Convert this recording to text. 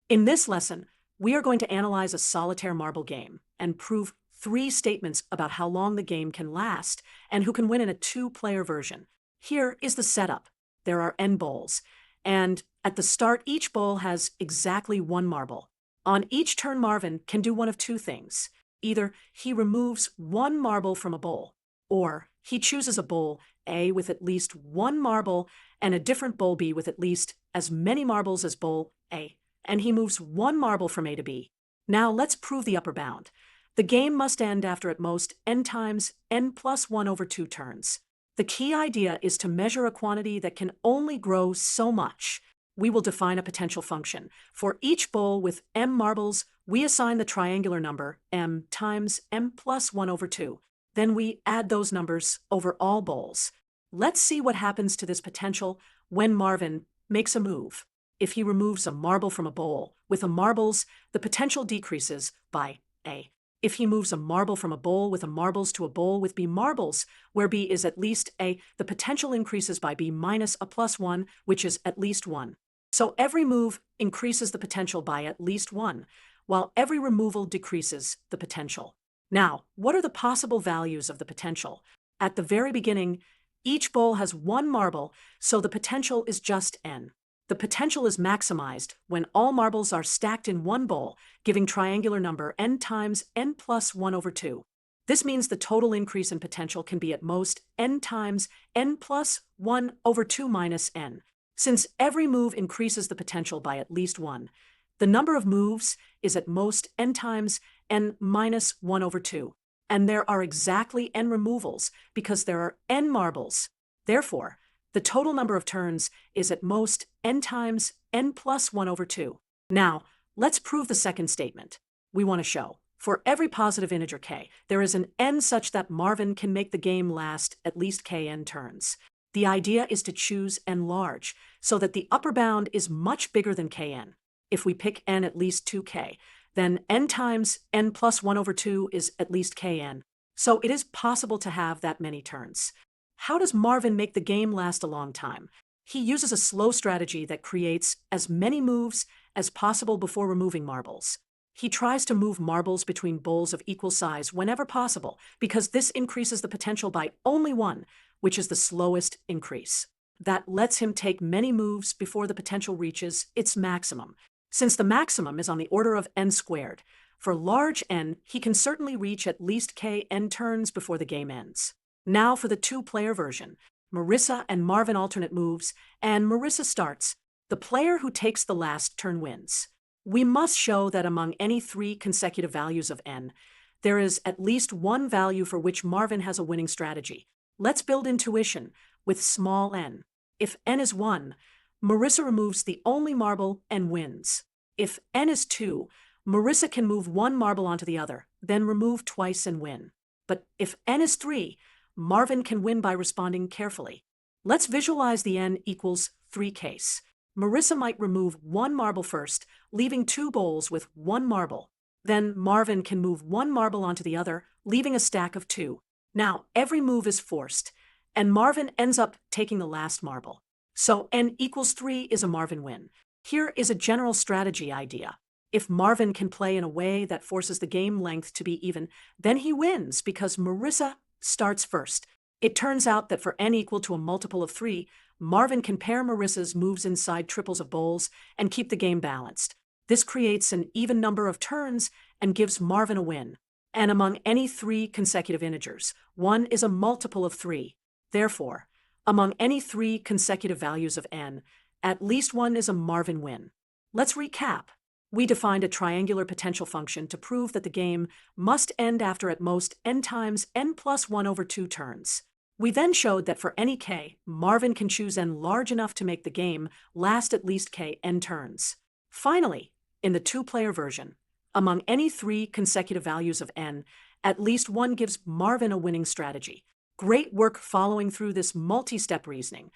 In this lesson, we are going to analyze a solitaire marble game and prove 3 statements about how long the game can last and who can win in a 2-player version. Here is the setup. There are n bowls, and at the start, each bowl has exactly 1 marble. On each turn, Marvin can do one of 2 things. Either he removes 1 marble from a bowl, or he chooses a bowl A with at least 1 marble and a different bowl B with at least as many marbles as bowl A, and he moves 1 marble from A to B. Now let's prove the upper bound. The game must end after at most n times n plus 1 over 2 turns. The key idea is to measure a quantity that can only grow so much. We will define a potential function. For each bowl with m marbles, we assign the triangular number m times m plus 1 over 2. Then we add those numbers over all bowls. Let's see what happens to this potential when Marvin makes a move. If he removes a marble from a bowl with a marbles, the potential decreases by A. If he moves a marble from a bowl with a marbles to a bowl with B marbles, where B is at least A, the potential increases by B minus a plus 1, which is at least 1. So every move increases the potential by at least 1, while every removal decreases the potential. Now, what are the possible values of the potential? At the very beginning, each bowl has 1 marble, so the potential is just n. The potential is maximized when all marbles are stacked in 1 bowl, giving triangular number n times n plus 1 over 2. This means the total increase in potential can be at most n times n plus 1 over 2 minus n. Since every move increases the potential by at least 1, the number of moves is at most n times n minus 1 over 2. And there are exactly n removals because there are n marbles. Therefore, the total number of turns is at most n times n plus 1 over 2. Now, let's prove the second statement. We want to show, for every positive integer k, there is an n such that Marvin can make the game last at least kn turns. The idea is to choose n large, so that the upper bound is much bigger than kn. If we pick n at least 2k, then n times n plus 1 over 2 is at least kn. So it is possible to have that many turns. How does Marvin make the game last a long time? He uses a slow strategy that creates as many moves as possible before removing marbles. He tries to move marbles between bowls of equal size whenever possible, because this increases the potential by only 1, which is the slowest increase. That lets him take many moves before the potential reaches its maximum. Since the maximum is on the order of n squared, for large n, he can certainly reach at least kn turns before the game ends. Now for the 2-player version. Marisa and Marvin alternate moves, and Marisa starts. The player who takes the last turn wins. We must show that among any 3 consecutive values of n, there is at least 1 value for which Marvin has a winning strategy. Let's build intuition with small n. If n is 1, Marisa removes the only marble and wins. If n is 2, Marisa can move 1 marble onto the other, then remove twice and win. But if n is 3, Marvin can win by responding carefully. Let's visualize the n equals 3 case. Marisa might remove 1 marble first, leaving 2 bowls with 1 marble. Then Marvin can move 1 marble onto the other, leaving a stack of 2. Now every move is forced, and Marvin ends up taking the last marble. So n equals 3 is a Marvin win. Here is a general strategy idea. If Marvin can play in a way that forces the game length to be even, then he wins because Marisa starts first. It turns out that for n equal to a multiple of 3, Marvin can pair Marisa's moves inside triples of bowls and keep the game balanced. This creates an even number of turns and gives Marvin a win. And among any 3 consecutive integers, 1 is a multiple of 3. Therefore, among any 3 consecutive values of n, at least 1 is a Marvin win. Let's recap. We defined a triangular potential function to prove that the game must end after at most n times n plus 1 over 2 turns. We then showed that for any k, Marvin can choose n large enough to make the game last at least kn turns. Finally, in the 2-player version, among any 3 consecutive values of n, at least 1 gives Marvin a winning strategy. Great work following through this multi-step reasoning.